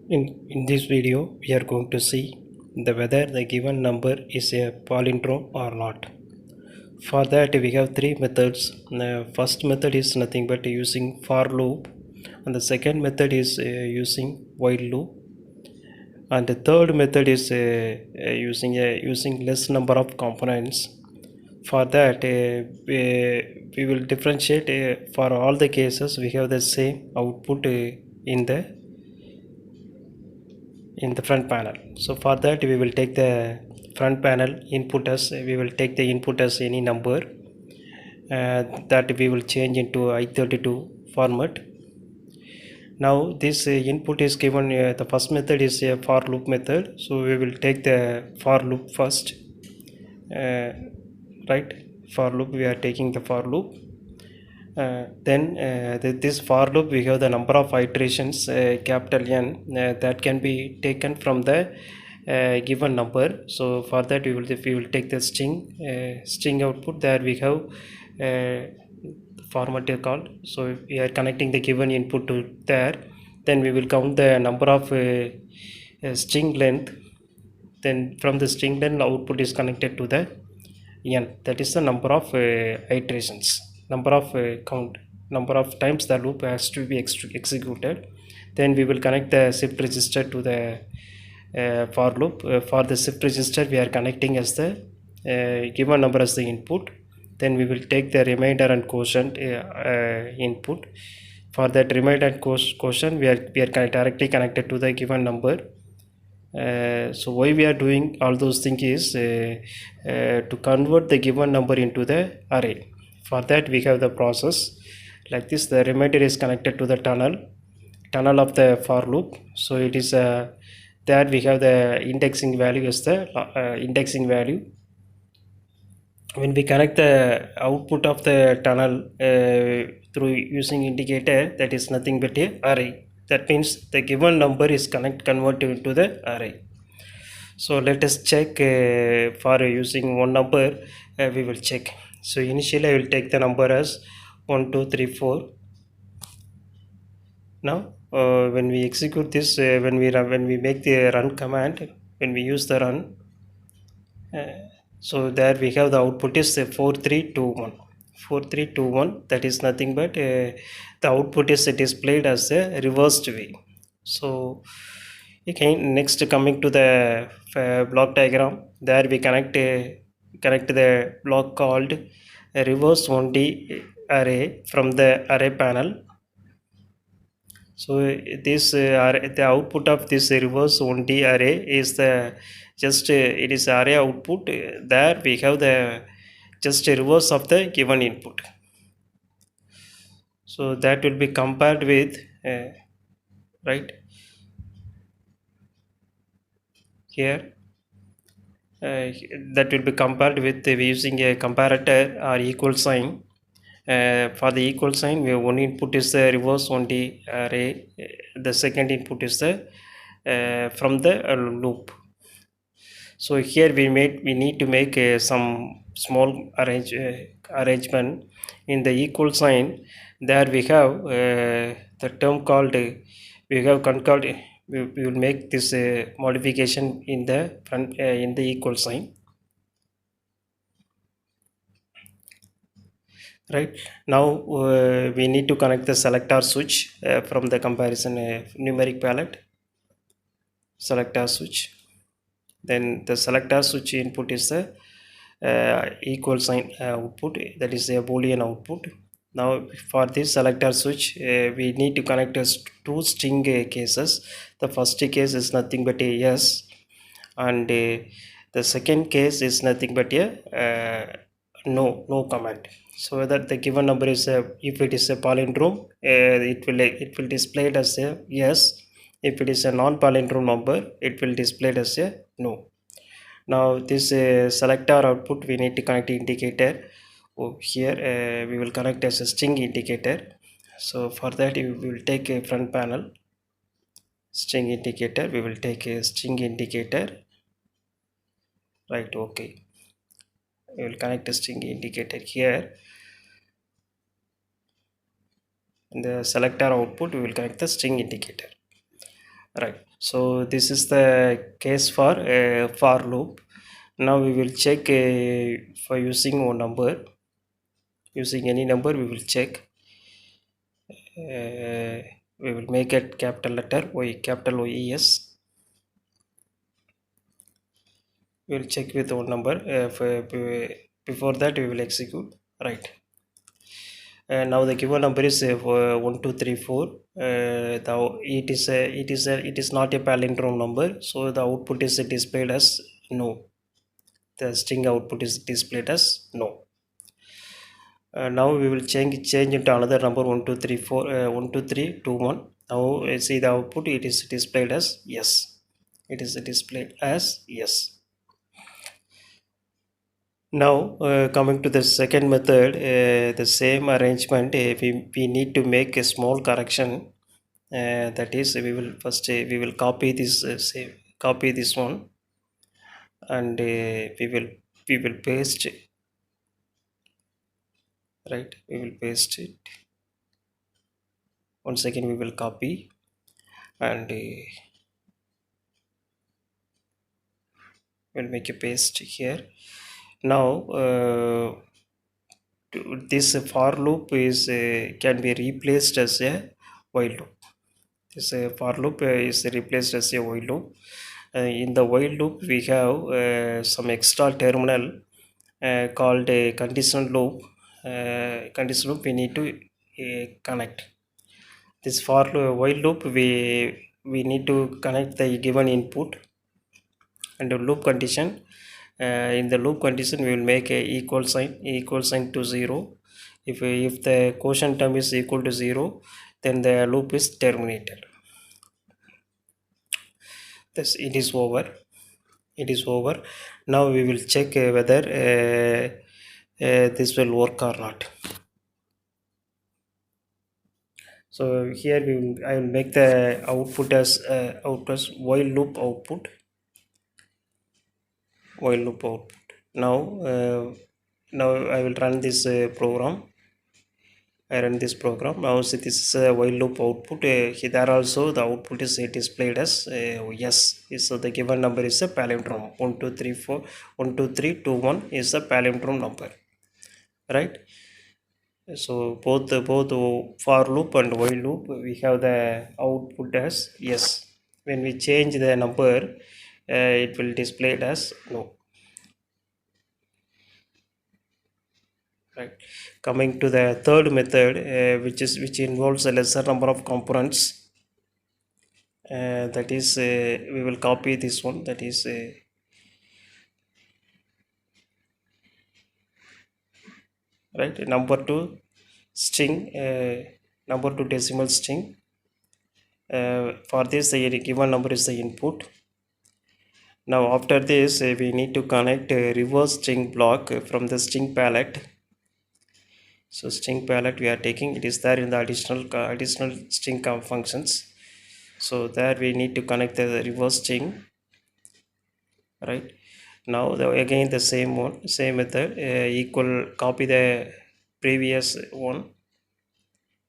In this video, we are going to see whether the given number is a palindrome or not. For that, we have three methods. The first method is nothing but using for loop, and the second method is using while loop, and the third method is using less number of components. For that, we will differentiate. For all the cases, we have the same output in the front panel. So for that, we will take the front panel input as we will take the input as any number that we will change into i32 format. Now this input is given, the first method is a for loop method, so we will take the for loop first, right? For loop, we are taking the for loop. Then this for loop, we have the number of iterations, capital N, that can be taken from the given number. So for that, we will take the string output. There we have format called. So we are connecting the given input to there. Then we will count the number of string length. Then from the string length, output is connected to the n, that is the number of iterations, number of number of times the loop has to be executed. Then we will connect the shift register to the for loop. For the shift register, we are connecting as the given number as the input. Then we will take the remainder and quotient input. For that remainder and quotient, we are directly connected to the given number. So why we are doing all those things is to convert the given number into the array. For that, we have the process like this. The remainder is connected to the tunnel of the for loop. So it is there we have the indexing value as the indexing value. When we connect the output of the tunnel through using indicator, that is nothing but a array. That means the given number is converted into the array. So let us check for using one number. We will check. So initially I will take the number as 1 2 3 4. Now when we execute this, when we make the run command, when we use the run, so there we have the output is 4321. 4321, that is nothing but the output is displayed as a reversed way. So again, next coming to the block diagram, there we connect the block called reverse 1D array from the array panel. So this the output of this reverse 1D array is the just it is array output. There we have the just a reverse of the given input. So that will be compared with right here. That will be compared with using a comparator or equal sign. For the equal sign, we have one input is the reverse 1D array. The second input is the from the loop. So here we need to make some small arrangement in the equal sign. There we have the term called we have called we will make this modification in the front in the equal sign. Right now we need to connect the selector switch from the comparison numeric palette. Selector switch. Then the selector switch input is the equal sign output, that is a boolean output. Now for this selector switch, we need to connect two string cases. The first case is nothing but a yes, and the second case is nothing but a no command. So whether the given number is if it is a palindrome, it will display it as a yes. If it is a non-palindrome number, it will display it as a no. Now this selector output, we need to connect indicator. Here we will connect as a string indicator. So for that we will take a front panel string indicator. We will take a string indicator. Right, okay. We will connect a string indicator here. In the selector output, we will connect the string indicator. Right. So this is the case for loop. Now we will check for using one number. Using any number, we will check. We will make it capital letter Y, capital YES. We will check with one number. Before that, we will execute. Right. Now the given number is 1 2 3 4. It is not a palindrome number, so the output is displayed as no. The string output is displayed as no. Now we will change into another number 1 2 3 4 1 2 3 2 1. Now see the output, it is displayed as yes. It is displayed as yes. Now coming to the second method, the same arrangement, we need to make a small correction. That is, we will first we will copy this copy this one, and we will paste, right. We will paste it. Once again we will copy, and we'll make a paste here. Now this for loop is can be replaced as a while loop. This for loop is replaced as a while loop. In the while loop we have some extra terminal called a conditional loop. Conditional loop we need to connect. This for while loop we need to connect the given input and the loop condition. In the loop condition we will make a equal sign to 0. If the quotient term is equal to 0, then the loop is terminated. This it is over. It is over. Now we will check whether this will work or not. So here I will make the output as while loop output. While loop output. Now I will run this program. I run this program. Now see, this is a while loop output. Here also the output is displayed as yes. So the given number is a palindrome. 1 2 3 4 1 2 3 2 1 is a palindrome number, right? So both for loop and while loop we have the output as yes. When we change the number, it will display it as no. Right. Coming to the third method, which involves a lesser number of components. That is, we will copy this one. That is, right. Number two string, number two decimal string. For this, the given number is the input. Now after this, we need to connect a reverse string block from the string palette. So string palette we are taking, it is there in the additional string functions. So there we need to connect the reverse string, right. Now again the same method, equal, copy the previous one,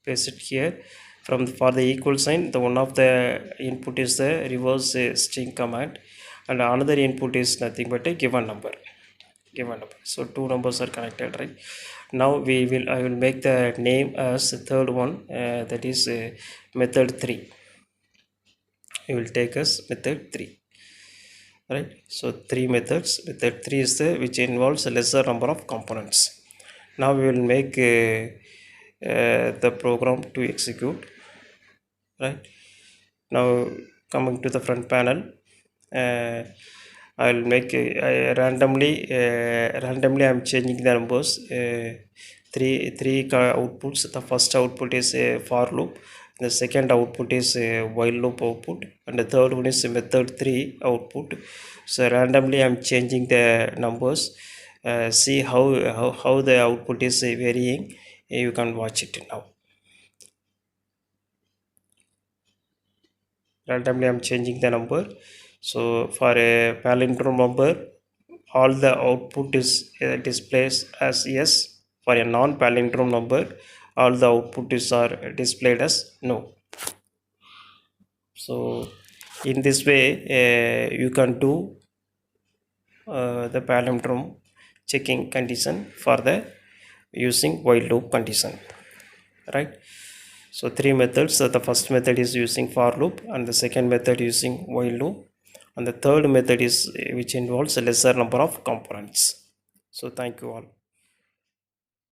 paste it here. For the equal sign, the one of the input is the reverse string command, and another input is nothing but a given number. So two numbers are connected, right. Now I will make the name as the third one, that is method 3. We will take as method 3, right. So three methods. Method 3 is the which involves a lesser number of components. Now we will make the program to execute, right. Now coming to the front panel, I will make randomly I'm changing the numbers. Three outputs. The first output is a for loop, the second output is a while loop output, and the third one is a method 3 output. So randomly I'm changing the numbers. See how the output is varying. You can watch it now. Randomly I'm changing the number. So for a palindrome number, all the output is displays as yes. For a non-palindrome number, all the output is are displayed as no. So In this way you can do the palindrome checking condition for the using while loop condition, right? So three methods. So the first method is using for loop, and the second method using while loop, and the third method is which involves a lesser number of components. So thank you all.